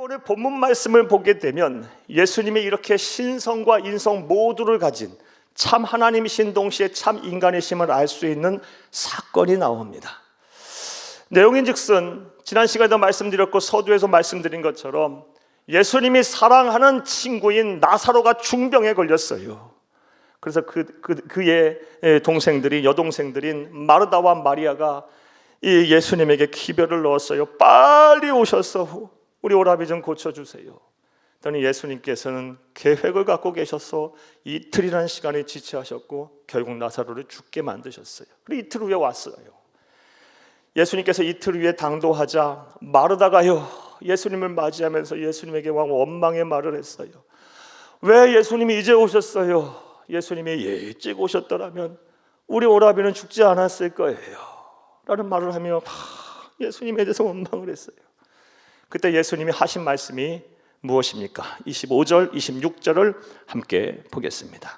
오늘 본문 말씀을 보게 되면 예수님이 이렇게 신성과 인성 모두를 가진 참 하나님이신 동시에 참 인간이심을 알 수 있는 사건이 나옵니다. 내용인즉슨 지난 시간에도 말씀드렸고 서두에서 말씀드린 것처럼 예수님이 사랑하는 친구인 나사로가 중병에 걸렸어요. 그래서 그의 동생들이 여동생들인 마르다와 마리아가 이 예수님에게 기별을 넣었어요. 빨리 오셔서 우리 오라비 좀 고쳐주세요. 그랬더니 예수님께서는 계획을 갖고 계셔서 이틀이라는 시간에 지체하셨고 결국 나사로를 죽게 만드셨어요. 그리고 이틀 후에 왔어요. 예수님께서 이틀 후에 당도하자 마르다가요 예수님을 맞이하면서 예수님에게 원망의 말을 했어요. 왜 예수님이 이제 오셨어요? 예수님이 일찍 오셨더라면 우리 오라비는 죽지 않았을 거예요 라는 말을 하며 예수님에 대해서 원망을 했어요. 그때 예수님이 하신 말씀이 무엇입니까? 25절, 26절을 함께 보겠습니다.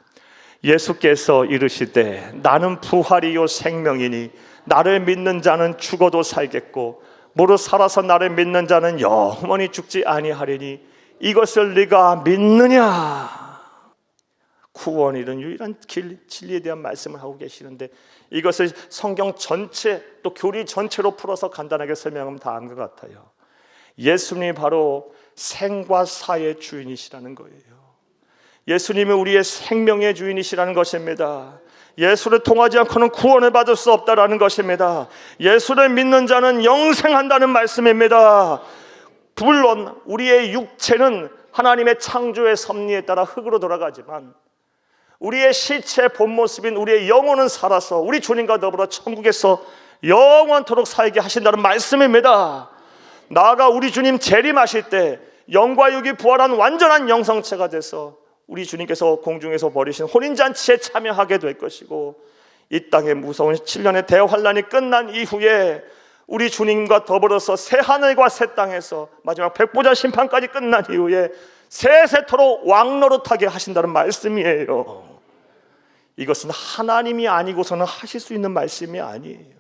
예수께서 이르시되 나는 부활이요 생명이니 나를 믿는 자는 죽어도 살겠고 무릇 살아서 나를 믿는 자는 영원히 죽지 아니하리니 이것을 네가 믿느냐? 구원 이런 유일한 길, 진리에 대한 말씀을 하고 계시는데 이것을 성경 전체 또 교리 전체로 풀어서 간단하게 설명하면 다 안 것 같아요. 예수님이 바로 생과 사의 주인이시라는 거예요. 예수님이 우리의 생명의 주인이시라는 것입니다. 예수를 통하지 않고는 구원을 받을 수 없다라는 것입니다. 예수를 믿는 자는 영생한다는 말씀입니다. 물론 우리의 육체는 하나님의 창조의 섭리에 따라 흙으로 돌아가지만 우리의 시체 본 모습인 우리의 영혼은 살아서 우리 주님과 더불어 천국에서 영원토록 살게 하신다는 말씀입니다. 나아가 우리 주님 재림하실 때 영과 육이 부활한 완전한 영성체가 돼서 우리 주님께서 공중에서 벌이신 혼인잔치에 참여하게 될 것이고 이 땅의 무서운 7년의 대환란이 끝난 이후에 우리 주님과 더불어서 새 하늘과 새 땅에서 마지막 백보자 심판까지 끝난 이후에 세세토록 왕노릇하게 하신다는 말씀이에요. 이것은 하나님이 아니고서는 하실 수 있는 말씀이 아니에요.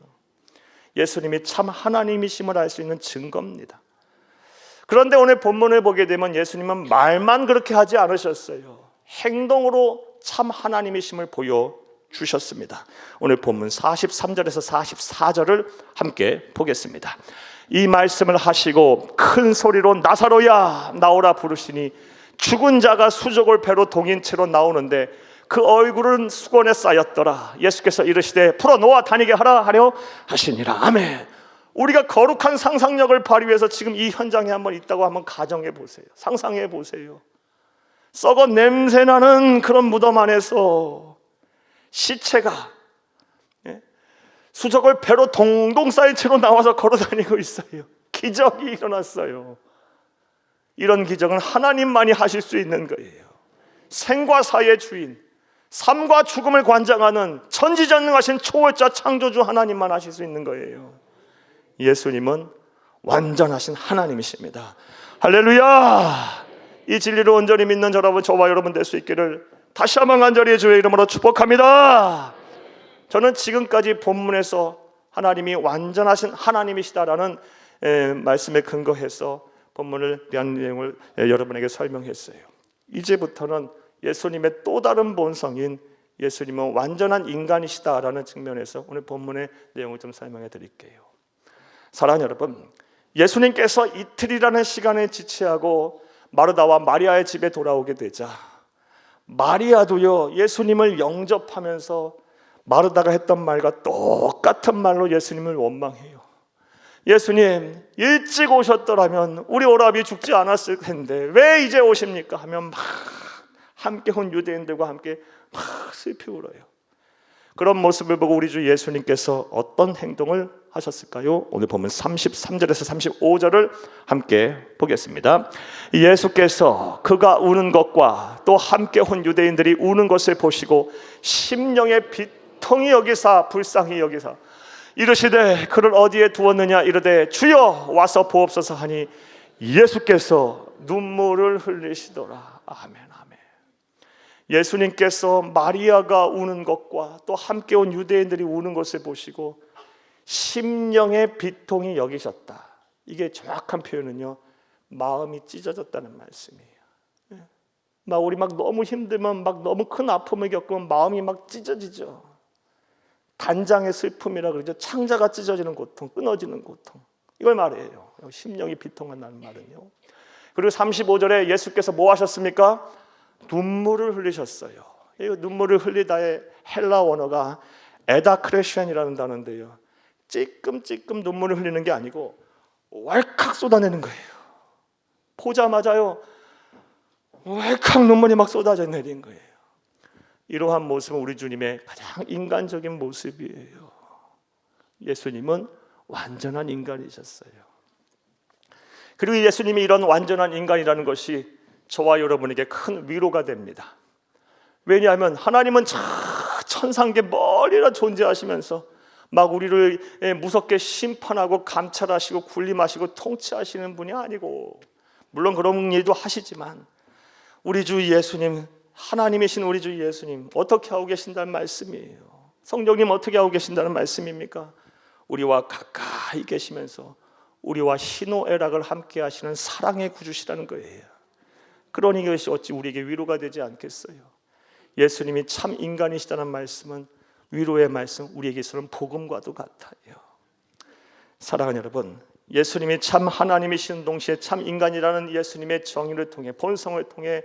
예수님이 참 하나님이심을 알 수 있는 증거입니다. 그런데 오늘 본문을 보게 되면 예수님은 말만 그렇게 하지 않으셨어요. 행동으로 참 하나님이심을 보여주셨습니다. 오늘 본문 43절에서 44절을 함께 보겠습니다. 이 말씀을 하시고 큰 소리로 나사로야 나오라 부르시니 죽은 자가 수족을 배로 동인 채로 나오는데 그 얼굴은 수건에 쌓였더라. 예수께서 이르시되 풀어놓아 다니게 하라 하려 하시니라. 아멘. 우리가 거룩한 상상력을 발휘해서 지금 이 현장에 한번 있다고 한번 가정해 보세요. 상상해 보세요. 썩어 냄새나는 그런 무덤 안에서 시체가 수족을 배로 동동 쌓인 채로 나와서 걸어다니고 있어요. 기적이 일어났어요. 이런 기적은 하나님만이 하실 수 있는 거예요. 생과 사의 주인, 삶과 죽음을 관장하는 전지전능하신 초월자 창조주 하나님만 하실 수 있는 거예요. 예수님은 완전하신 하나님이십니다. 할렐루야! 이 진리를 온전히 믿는 저와 여러분 될 수 있기를 다시 한번 간절히 주의 이름으로 축복합니다. 저는 지금까지 본문에서 하나님이 완전하신 하나님이시다라는 말씀에 근거해서 본문을 대한 내용을 여러분에게 설명했어요. 이제부터는 예수님의 또 다른 본성인 예수님은 완전한 인간이시다라는 측면에서 오늘 본문의 내용을 좀 설명해 드릴게요. 사랑하는 여러분, 예수님께서 이틀이라는 시간에 지체하고 마르다와 마리아의 집에 돌아오게 되자 마리아도요 예수님을 영접하면서 마르다가 했던 말과 똑같은 말로 예수님을 원망해요. 예수님 일찍 오셨더라면 우리 오라비 죽지 않았을 텐데 왜 이제 오십니까? 하면 막 함께 온 유대인들과 함께 막 슬피 울어요. 그런 모습을 보고 우리 주 예수님께서 어떤 행동을 하셨을까요? 오늘 보면 33절에서 35절을 함께 보겠습니다. 예수께서 그가 우는 것과 또 함께 온 유대인들이 우는 것을 보시고 심령의 비통히 여기사 불쌍히 여기사 이르시되 그를 어디에 두었느냐 이르되 주여 와서 보옵소서 하니 예수께서 눈물을 흘리시더라. 아멘. 예수님께서 마리아가 우는 것과 또 함께 온 유대인들이 우는 것을 보시고 심령의 비통이 여기셨다. 이게 정확한 표현은요 마음이 찢어졌다는 말씀이에요. 막 우리 막 너무 힘들면, 막 너무 큰 아픔을 겪으면 마음이 막 찢어지죠. 단장의 슬픔이라 그러죠. 창자가 찢어지는 고통, 끊어지는 고통, 이걸 말해요. 심령이 비통한다는 말은요. 그리고 35절에 예수께서 뭐 하셨습니까? 눈물을 흘리셨어요. 이 눈물을 흘리다의 헬라 원어가 에다크레션이라는 단어인데요, 찔끔찔끔 눈물을 흘리는 게 아니고 왈칵 쏟아내는 거예요. 보자마자요, 왈칵 눈물이 막 쏟아져 내린 거예요. 이러한 모습은 우리 주님의 가장 인간적인 모습이에요. 예수님은 완전한 인간이셨어요. 그리고 예수님이 이런 완전한 인간이라는 것이 저와 여러분에게 큰 위로가 됩니다. 왜냐하면 하나님은 저 천상계 멀리라 존재하시면서 막 우리를 무섭게 심판하고 감찰하시고 군림하시고 통치하시는 분이 아니고, 물론 그런 일도 하시지만 우리 주 예수님, 하나님이신 우리 주 예수님 어떻게 하고 계신다는 말씀이에요. 성령님 어떻게 하고 계신다는 말씀입니까? 우리와 가까이 계시면서 우리와 희노애락을 함께 하시는 사랑의 구주시라는 거예요. 그러니 이것이 어찌 우리에게 위로가 되지 않겠어요? 예수님이 참 인간이시다는 말씀은 위로의 말씀, 우리에게 있어서는 복음과도 같아요. 사랑하는 여러분, 예수님이 참 하나님이신 동시에 참 인간이라는 예수님의 정의를 통해, 본성을 통해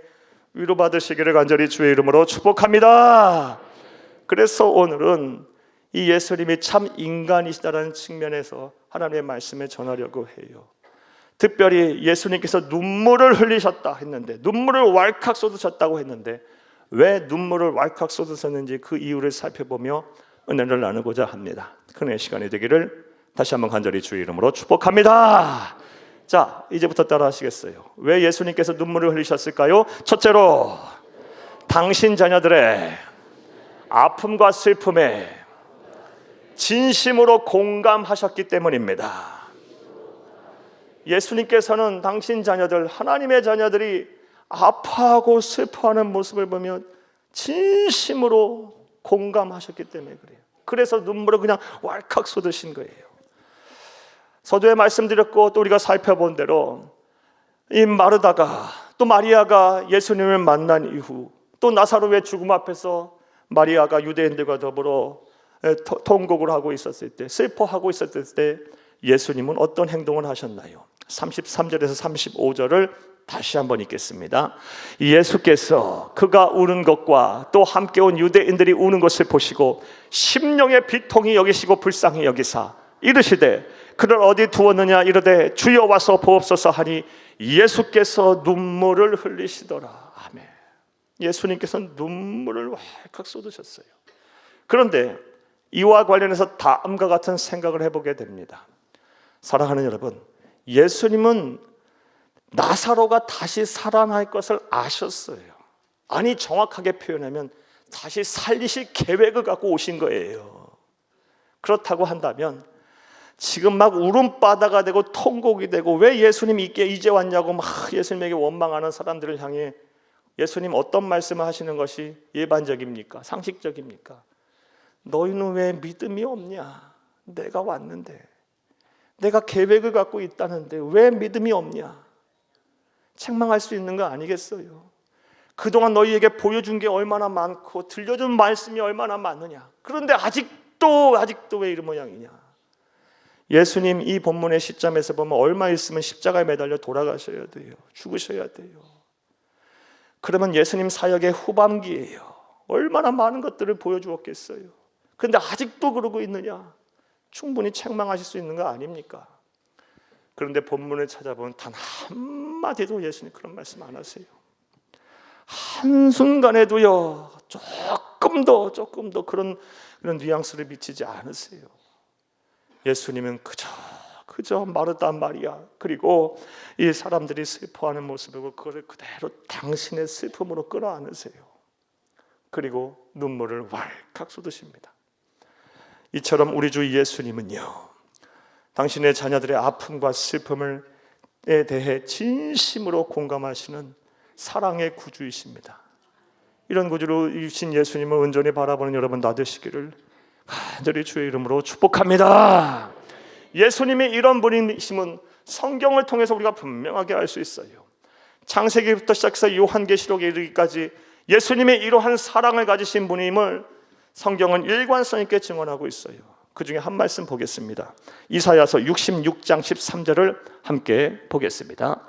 위로받으시기를 간절히 주의 이름으로 축복합니다. 그래서 오늘은 이 예수님이 참 인간이시다는 측면에서 하나님의 말씀을 전하려고 해요. 특별히 예수님께서 눈물을 흘리셨다 했는데, 눈물을 왈칵 쏟으셨다고 했는데 왜 눈물을 왈칵 쏟으셨는지 그 이유를 살펴보며 은혜를 나누고자 합니다. 큰의 시간이 되기를 다시 한번 간절히 주의 이름으로 축복합니다. 자, 이제부터 따라 하시겠어요? 왜 예수님께서 눈물을 흘리셨을까요? 첫째로, 당신 자녀들의 아픔과 슬픔에 진심으로 공감하셨기 때문입니다. 예수님께서는 당신 자녀들, 하나님의 자녀들이 아파하고 슬퍼하는 모습을 보며 진심으로 공감하셨기 때문에 그래요. 그래서 눈물을 그냥 왈칵 쏟으신 거예요. 서두에 말씀드렸고 또 우리가 살펴본 대로 이 마르다가, 또 마리아가 예수님을 만난 이후 또 나사로의 죽음 앞에서 마리아가 유대인들과 더불어 통곡을 하고 있었을 때, 슬퍼하고 있었을 때 예수님은 어떤 행동을 하셨나요? 33절에서 35절을 다시 한번 읽겠습니다. 예수께서 그가 우는 것과 또 함께 온 유대인들이 우는 것을 보시고 심령의 비통이 여기시고 불쌍히 여기사 이르시되 그를 어디 두었느냐 이르되 주여 와서 보옵소서 하니 예수께서 눈물을 흘리시더라. 아멘. 예수님께서 눈물을 왈칵 쏟으셨어요. 그런데 이와 관련해서 다음과 같은 생각을 해보게 됩니다. 사랑하는 여러분, 예수님은 나사로가 다시 살아날 것을 아셨어요. 아니, 정확하게 표현하면 다시 살리실 계획을 갖고 오신 거예요. 그렇다고 한다면 지금 막 울음바다가 되고 통곡이 되고 왜 예수님이 이제 왔냐고 막 예수님에게 원망하는 사람들을 향해 예수님 어떤 말씀을 하시는 것이 일반적입니까? 상식적입니까? 너희는 왜 믿음이 없냐? 내가 왔는데, 내가 계획을 갖고 있다는데 왜 믿음이 없냐? 책망할 수 있는 거 아니겠어요? 그동안 너희에게 보여준 게 얼마나 많고 들려준 말씀이 얼마나 많느냐? 그런데 아직도 왜 이런 모양이냐? 예수님 이 본문의 시점에서 보면 얼마 있으면 십자가에 매달려 돌아가셔야 돼요. 죽으셔야 돼요. 그러면 예수님 사역의 후반기예요. 얼마나 많은 것들을 보여주었겠어요. 그런데 아직도 그러고 있느냐? 충분히 책망하실 수 있는 거 아닙니까? 그런데 본문을 찾아보면 단 한마디도 예수님 그런 말씀 안 하세요. 한순간에도요, 조금 더 그런 뉘앙스를 미치지 않으세요. 예수님은 그저 마르다 마리아 그리고 이 사람들이 슬퍼하는 모습이고 그걸 그대로 당신의 슬픔으로 끌어안으세요. 그리고 눈물을 왈칵 쏟으십니다. 이처럼 우리 주 예수님은요, 당신의 자녀들의 아픔과 슬픔에 대해 진심으로 공감하시는 사랑의 구주이십니다. 이런 구주로 이신 예수님을 온전히 바라보는 여러분 다 되시기를 간절히 주의 이름으로 축복합니다. 예수님이 이런 분이심은 성경을 통해서 우리가 분명하게 알 수 있어요. 창세기부터 시작해서 요한계시록에 이르기까지 예수님의 이러한 사랑을 가지신 분임을 성경은 일관성 있게 증언하고 있어요. 그 중에 한 말씀 보겠습니다. 이사야서 66장 13절을 함께 보겠습니다.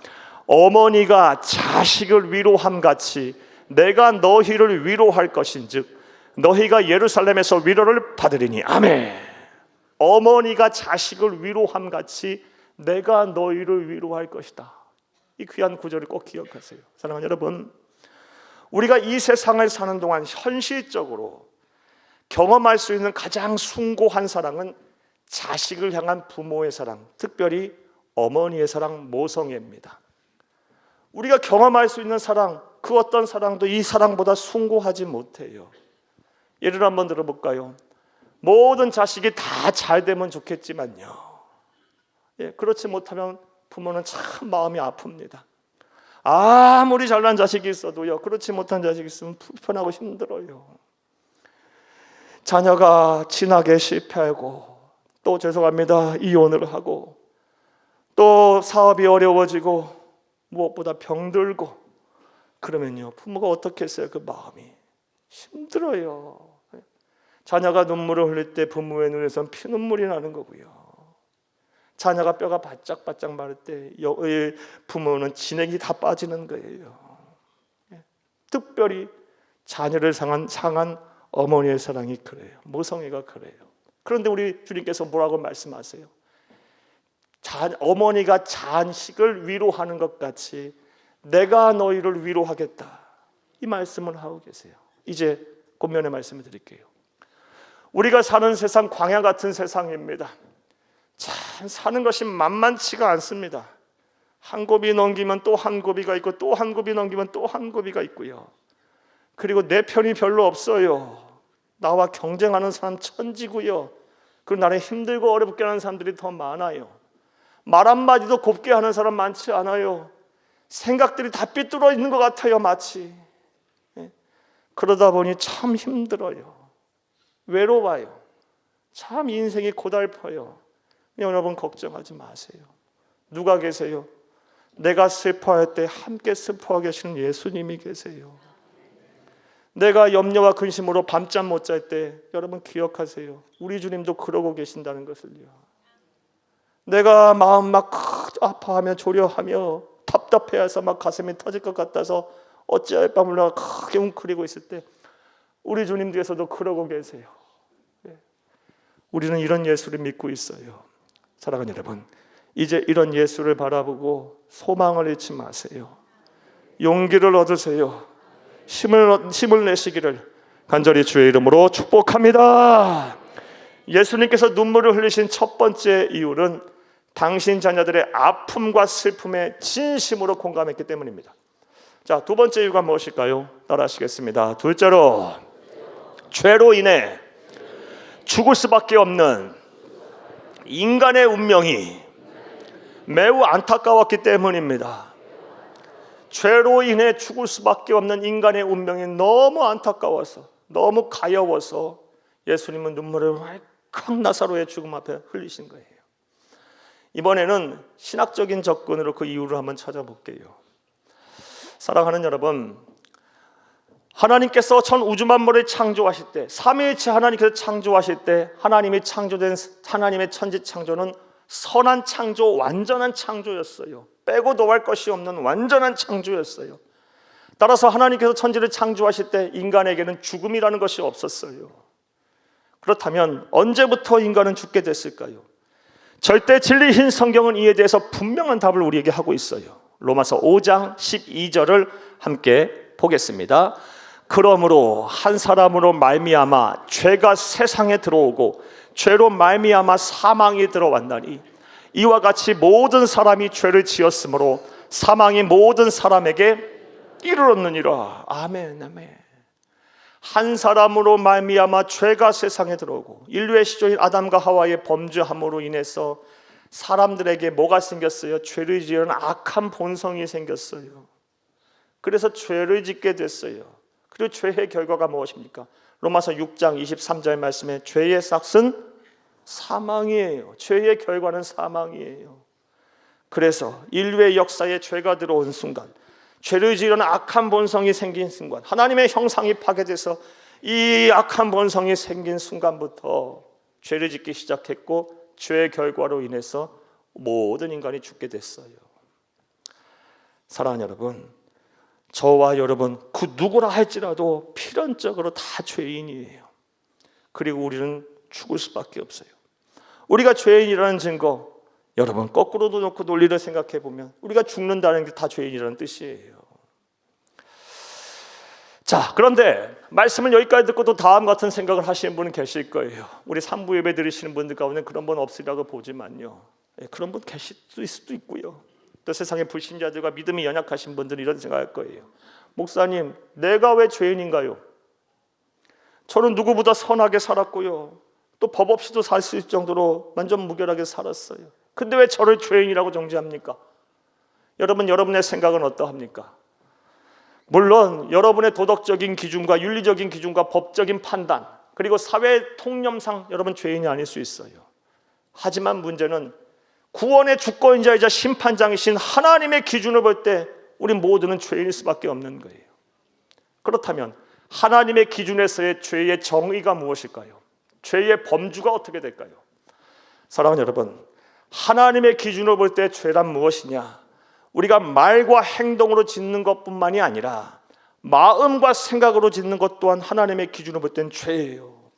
어머니가 자식을 위로함 같이 내가 너희를 위로할 것인즉 너희가 예루살렘에서 위로를 받으리니. 아멘. 어머니가 자식을 위로함 같이 내가 너희를 위로할 것이다. 이 귀한 구절을 꼭 기억하세요. 사랑하는 여러분, 우리가 이 세상을 사는 동안 현실적으로 경험할 수 있는 가장 숭고한 사랑은 자식을 향한 부모의 사랑, 특별히 어머니의 사랑, 모성애입니다. 우리가 경험할 수 있는 사랑, 그 어떤 사랑도 이 사랑보다 숭고하지 못해요. 예를 한번 들어볼까요? 모든 자식이 다 잘 되면 좋겠지만요, 그렇지 못하면 부모는 참 마음이 아픕니다. 아무리 잘난 자식이 있어도요, 그렇지 못한 자식이 있으면 불편하고 힘들어요. 자녀가 진학에 실패하고, 또 죄송합니다, 이혼을 하고, 또 사업이 어려워지고, 무엇보다 병들고, 그러면요, 부모가 어떻게 했어요? 그 마음이 힘들어요. 자녀가 눈물을 흘릴 때 부모의 눈에선 피눈물이 나는 거고요. 자녀가 뼈가 바짝바짝 마를 때 부모는 진액이 다 빠지는 거예요. 특별히 자녀를 상한 어머니의 사랑이 그래요. 모성애가 그래요. 그런데 우리 주님께서 뭐라고 말씀하세요? 어머니가 자식을 위로하는 것 같이 내가 너희를 위로하겠다, 이 말씀을 하고 계세요. 이제 권면의 말씀을 드릴게요. 우리가 사는 세상 광야 같은 세상입니다. 참 사는 것이 만만치가 않습니다. 한 고비 넘기면 또 한 고비가 있고, 또 한 고비 넘기면 또 한 고비가 있고요. 그리고 내 편이 별로 없어요. 나와 경쟁하는 사람 천지고요. 그리고 나를 힘들고 어렵게 하는 사람들이 더 많아요. 말 한마디도 곱게 하는 사람 많지 않아요. 생각들이 다 삐뚤어 있는 것 같아요, 마치. 그러다 보니 참 힘들어요. 외로워요. 참 인생이 고달퍼요. 여러분 걱정하지 마세요. 누가 계세요? 내가 슬퍼할 때 함께 슬퍼하게 하시는 예수님이 계세요. 내가 염려와 근심으로 밤잠 못 잘 때 여러분 기억하세요. 우리 주님도 그러고 계신다는 것을요. 내가 마음 막 아파하며 조려하며 답답해서 막 가슴이 터질 것 같아서 어찌할 바 몰라 크게 웅크리고 있을 때 우리 주님께서도 그러고 계세요. 우리는 이런 예수를 믿고 있어요. 사랑하는 여러분, 이제 이런 예수를 바라보고 소망을 잃지 마세요. 용기를 얻으세요. 힘을 내시기를 간절히 주의 이름으로 축복합니다. 예수님께서 눈물을 흘리신 첫 번째 이유는 당신 자녀들의 아픔과 슬픔에 진심으로 공감했기 때문입니다. 자, 두 번째 이유가 무엇일까요? 따라하시겠습니다. 둘째로, 죄로 인해 죽을 수밖에 없는 인간의 운명이 매우 안타까웠기 때문입니다. 죄로 인해 죽을 수밖에 없는 인간의 운명이 너무 안타까워서, 너무 가여워서 예수님은 눈물을 왈칵 나사로의 죽음 앞에 흘리신 거예요. 이번에는 신학적인 접근으로 그 이유를 한번 찾아볼게요. 사랑하는 여러분, 하나님께서 전 우주 만물을 창조하실 때, 삼위일체 하나님께서 창조하실 때 하나님의 천지 창조는 선한 창조, 완전한 창조였어요. 빼고 더할 것이 없는 완전한 창조였어요. 따라서 하나님께서 천지를 창조하실 때 인간에게는 죽음이라는 것이 없었어요. 그렇다면 언제부터 인간은 죽게 됐을까요? 절대 진리인 성경은 이에 대해서 분명한 답을 우리에게 하고 있어요. 로마서 5장 12절을 함께 보겠습니다. 그러므로 한 사람으로 말미암아 죄가 세상에 들어오고 죄로 말미암아 사망이 들어왔나니 이와 같이 모든 사람이 죄를 지었으므로 사망이 모든 사람에게 이르렀느니라. 아멘, 아멘. 한 사람으로 말미암아 죄가 세상에 들어오고, 인류의 시조인 아담과 하와의 범죄함으로 인해서 사람들에게 뭐가 생겼어요? 죄를 지으는 악한 본성이 생겼어요. 그래서 죄를 짓게 됐어요. 그리고 죄의 결과가 무엇입니까? 로마서 6장 23절 말씀에 죄의 삭은 사망이에요. 죄의 결과는 사망이에요. 그래서 인류의 역사에 죄가 들어온 순간, 죄를 지으려는 악한 본성이 생긴 순간, 하나님의 형상이 파괴돼서 이 악한 본성이 생긴 순간부터 죄를 짓기 시작했고, 죄의 결과로 인해서 모든 인간이 죽게 됐어요. 사랑하는 여러분, 저와 여러분 그 누구라 할지라도 필연적으로 다 죄인이에요. 그리고 우리는 죽을 수밖에 없어요. 우리가 죄인이라는 증거, 여러분 거꾸로도 놓고 논리를 생각해 보면 우리가 죽는다는 게 다 죄인이라는 뜻이에요. 자, 그런데 말씀을 여기까지 듣고 또 다음 같은 생각을 하시는 분은 계실 거예요. 우리 3부 예배 드리시는 분들 가운데 그런 분 없으리라고 보지만요, 그런 분 계실 수도 있고요. 또 세상의 불신자들과 믿음이 연약하신 분들은 이런 생각할 거예요. 목사님, 내가 왜 죄인인가요? 저는 누구보다 선하게 살았고요, 또 법 없이도 살 수 있을 정도로 완전 무결하게 살았어요. 근데 왜 저를 죄인이라고 정죄합니까? 여러분, 여러분의 생각은 어떠합니까? 물론 여러분의 도덕적인 기준과 윤리적인 기준과 법적인 판단, 그리고 사회 통념상 여러분 죄인이 아닐 수 있어요. 하지만 문제는 구원의 주권자이자 심판장이신 하나님의 기준을 볼 때 우리 모두는 죄인일 수밖에 없는 거예요. 그렇다면 하나님의 기준에서의 죄의 정의가 무엇일까요? 죄의 범주가 어떻게 될까요? 사랑하는 여러분, 하나님의 기준으로 볼 때 죄란 무엇이냐? 우리가 말과 행동으로 짓는 것뿐만이 아니라 마음과 생각으로 짓는 것 또한 하나님의 기준으로 볼 때는 죄예요.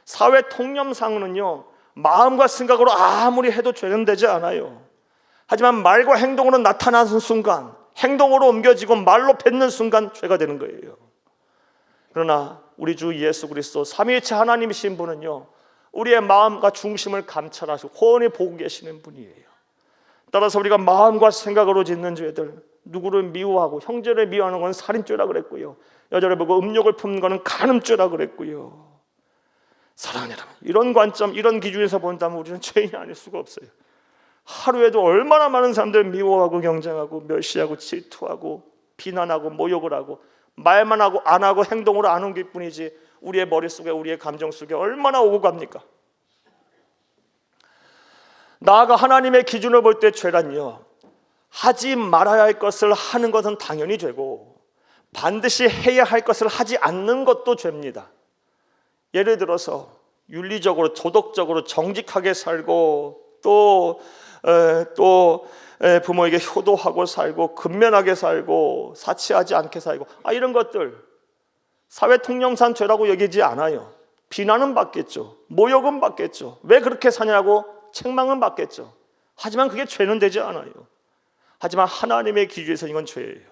사회 통념상은요, 마음과 생각으로 아무리 해도 죄는 되지 않아요. 하지만 말과 행동으로 나타나는 순간, 행동으로 옮겨지고 말로 뱉는 순간 죄가 되는 거예요. 그러나 우리 주 예수 그리스도 삼위일체 하나님이신 분은요, 우리의 마음과 중심을 감찰하시고 훤히 보고 계시는 분이에요. 따라서 우리가 마음과 생각으로 짓는 죄들, 누구를 미워하고 형제를 미워하는 건 살인죄라 그랬고요, 여자를 보고 음욕을 품는 것은 간음죄라 그랬고요. 사랑하는 여러분, 이런 관점, 이런 기준에서 본다면 우리는 죄인이 아닐 수가 없어요. 하루에도 얼마나 많은 사람들 미워하고 경쟁하고 멸시하고 질투하고 비난하고 모욕을 하고, 말만 하고 안 하고 행동으로 안 옮길 뿐이지 우리의 머릿속에, 우리의 감정 속에 얼마나 오고 갑니까? 나아가 하나님의 기준을 볼 때 죄란요, 하지 말아야 할 것을 하는 것은 당연히 죄고 반드시 해야 할 것을 하지 않는 것도 죄입니다. 예를 들어서 윤리적으로 도덕적으로 정직하게 살고 또 부모에게 효도하고 살고 근면하게 살고 사치하지 않게 살고, 이런 것들 사회 통념상 죄라고 여기지 않아요. 비난은 받겠죠, 모욕은 받겠죠, 왜 그렇게 사냐고 책망은 받겠죠. 하지만 그게 죄는 되지 않아요. 하지만 하나님의 기준에서 이건 죄예요.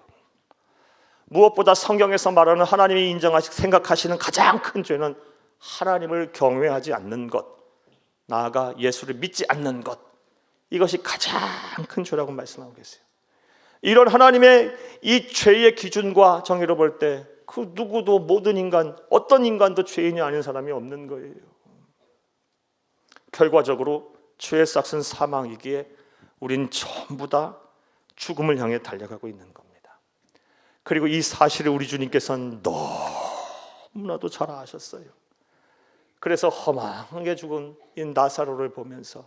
무엇보다 성경에서 말하는 하나님이 인정하시고 생각하시는 가장 큰 죄는 하나님을 경외하지 않는 것, 나아가 예수를 믿지 않는 것, 이것이 가장 큰 죄라고 말씀하고 계세요. 이런 하나님의 이 죄의 기준과 정의로 볼 때 그 누구도, 모든 인간, 어떤 인간도 죄인이 아닌 사람이 없는 거예요. 결과적으로 죄의 싹은 사망이기에 우린 전부 다 죽음을 향해 달려가고 있는 겁니다. 그리고 이 사실을 우리 주님께서는 너무나도 잘 아셨어요. 그래서 허망하게 죽은 이 나사로를 보면서,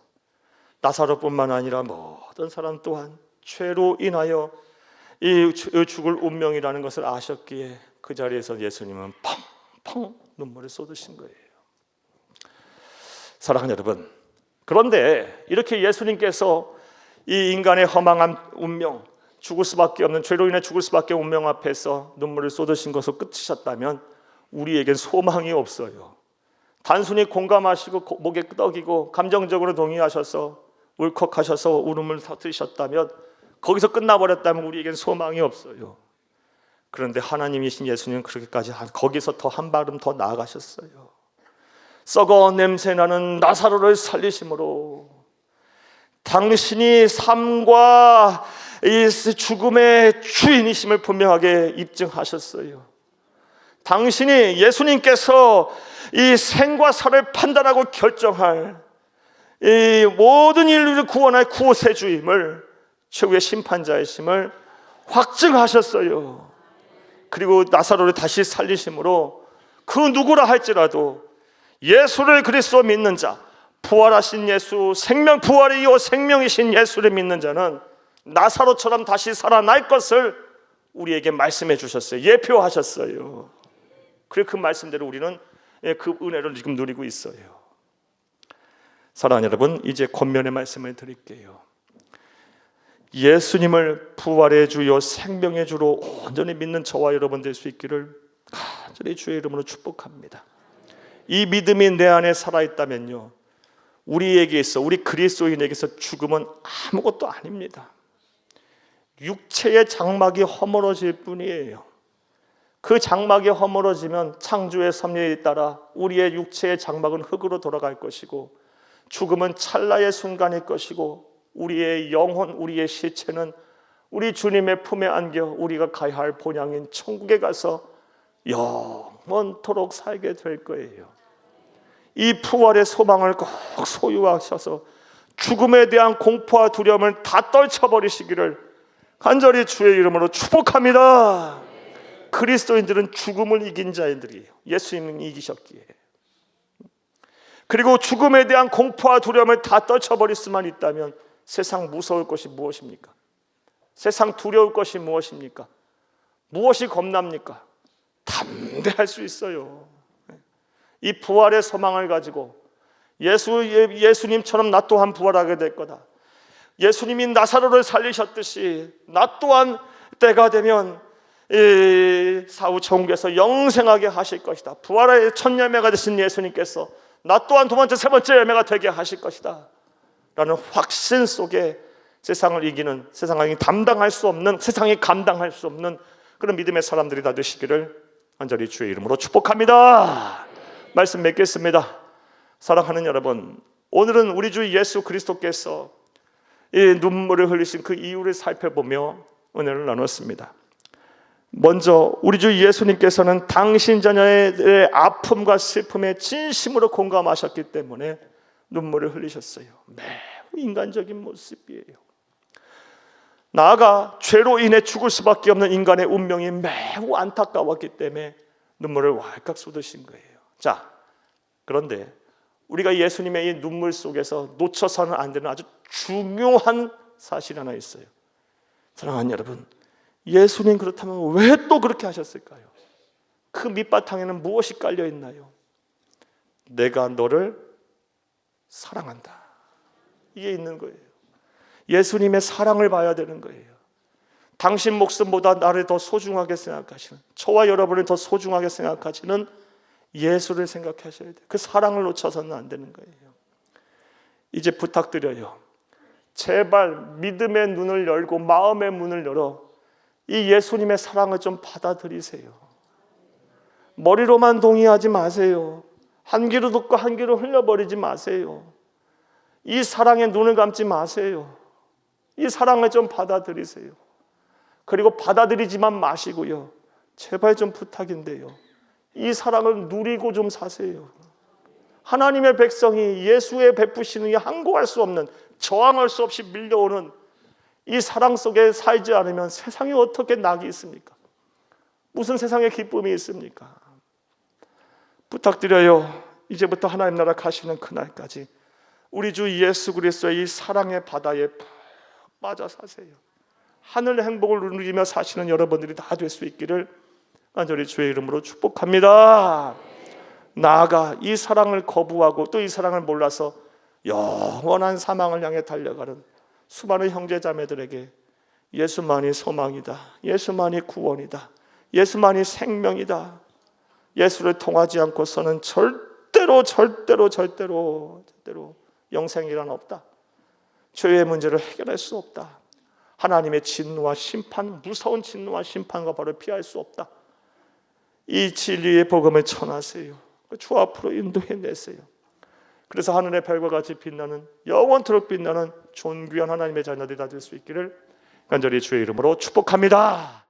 나사로뿐만 아니라 모든 사람 또한 죄로 인하여 이 죽을 운명이라는 것을 아셨기에 그 자리에서 예수님은 펑펑 눈물을 쏟으신 거예요. 사랑하는 여러분, 그런데 이렇게 예수님께서 이 인간의 허망한 운명, 죽을 수밖에 없는, 죄로 인해 죽을 수밖에 없는 운명 앞에서 눈물을 쏟으신 것으로 끝이셨다면 우리에겐 소망이 없어요. 단순히 공감하시고 목에 끄덕이고 감정적으로 동의하셔서 울컥하셔서 울음을 터뜨리셨다면, 거기서 끝나버렸다면 우리에겐 소망이 없어요. 그런데 하나님이신 예수님은 그렇게까지 거기서 더 한 발음 더 나아가셨어요. 썩어 냄새나는 나사로를 살리심으로 당신이 삶과 이 죽음의 주인이심을 분명하게 입증하셨어요. 당신이, 예수님께서 이 생과 사를 판단하고 결정할 이 모든 인류를 구원할 구세주임을, 최후의 심판자이심을 확증하셨어요. 그리고 나사로를 다시 살리심으로 그 누구라 할지라도 예수를 그리스도 믿는 자, 부활하신 예수, 생명 부활이요 생명이신 예수를 믿는 자는 나사로처럼 다시 살아날 것을 우리에게 말씀해 주셨어요. 예표하셨어요. 그리고 그 말씀대로 우리는 그 은혜를 지금 누리고 있어요. 사랑하는 여러분, 이제 권면의 말씀을 드릴게요. 예수님을 부활의 주요 생명의 주로 온전히 믿는 저와 여러분 될 수 있기를 간절히 주의 이름으로 축복합니다. 이 믿음이 내 안에 살아있다면요, 우리에게서, 우리 그리스도인에게서 죽음은 아무것도 아닙니다. 육체의 장막이 허물어질 뿐이에요. 그 장막이 허물어지면 창조의 섭리에 따라 우리의 육체의 장막은 흙으로 돌아갈 것이고, 죽음은 찰나의 순간일 것이고, 우리의 영혼, 우리의 시체는 우리 주님의 품에 안겨 우리가 가야 할 본향인 천국에 가서 영원토록 살게 될 거예요. 이 부활의 소망을 꼭 소유하셔서 죽음에 대한 공포와 두려움을 다 떨쳐버리시기를 간절히 주의 이름으로 축복합니다. 그리스도인들은 죽음을 이긴 자들이에요. 예수님은 이기셨기에. 그리고 죽음에 대한 공포와 두려움을 다 떨쳐버릴 수만 있다면 세상 무서울 것이 무엇입니까? 세상 두려울 것이 무엇입니까? 무엇이 겁납니까? 담대할 수 있어요. 이 부활의 소망을 가지고 예수님처럼 나 또한 부활하게 될 거다. 예수님이 나사로를 살리셨듯이 나 또한 때가 되면 사후 천국에서 영생하게 하실 것이다. 부활의 첫 열매가 되신 예수님께서 나 또한 두 번째, 세 번째 열매가 되게 하실 것이다 라는 확신 속에 세상을 이기는, 세상이 감당할 수 없는 그런 믿음의 사람들이 다 되시기를 간절히 주의 이름으로 축복합니다. 말씀 맺겠습니다. 사랑하는 여러분, 오늘은 우리 주 예수 그리스도께서 이 눈물을 흘리신 그 이유를 살펴보며 은혜를 나눴습니다. 먼저 우리 주 예수님께서는 당신 자녀의 아픔과 슬픔에 진심으로 공감하셨기 때문에 눈물을 흘리셨어요. 매우 인간적인 모습이에요. 나아가 죄로 인해 죽을 수밖에 없는 인간의 운명이 매우 안타까웠기 때문에 눈물을 왈칵 쏟으신 거예요. 자, 그런데 우리가 예수님의 이 눈물 속에서 놓쳐서는 안 되는 아주 중요한 사실이 하나 있어요. 사랑하는 여러분, 예수님 그렇다면 왜 또 그렇게 하셨을까요? 그 밑바탕에는 무엇이 깔려 있나요? 내가 너를 사랑한다, 이게 있는 거예요. 예수님의 사랑을 봐야 되는 거예요. 당신 목숨보다 나를 더 소중하게 생각하시는, 저와 여러분을 더 소중하게 생각하시는 예수를 생각하셔야 돼요. 그 사랑을 놓쳐서는 안 되는 거예요. 이제 부탁드려요. 제발 믿음의 눈을 열고 마음의 문을 열어 이 예수님의 사랑을 좀 받아들이세요. 머리로만 동의하지 마세요. 한 귀로 듣고 한 귀로 흘려버리지 마세요. 이 사랑에 눈을 감지 마세요. 이 사랑을 좀 받아들이세요. 그리고 받아들이지만 마시고요, 제발 좀 부탁인데요, 이 사랑을 누리고 좀 사세요. 하나님의 백성이 예수의 베푸시는 이 항거할 수 없는, 저항할 수 없이 밀려오는 이 사랑 속에 살지 않으면 세상에 어떻게 낙이 있습니까? 무슨 세상에 기쁨이 있습니까? 부탁드려요. 이제부터 하나님 나라 가시는 그날까지 우리 주 예수 그리스도의 이 사랑의 바다에 푹 빠져 사세요. 하늘의 행복을 누리며 사시는 여러분들이 다 될 수 있기를 간절히 주의 이름으로 축복합니다. 나아가 이 사랑을 거부하고 또 이 사랑을 몰라서 영원한 사망을 향해 달려가는 수많은 형제자매들에게 예수만이 소망이다, 예수만이 구원이다, 예수만이 생명이다, 예수를 통하지 않고서는 절대로 영생이란 없다, 죄의 문제를 해결할 수 없다, 하나님의 진노와 심판, 무서운 진노와 심판과 바로 피할 수 없다. 이 진리의 복음을 전하세요. 주 앞으로 인도해내세요. 그래서 하늘의 별과 같이 빛나는, 영원토록 빛나는 존귀한 하나님의 자녀들이 다 될 수 있기를 간절히 주의 이름으로 축복합니다.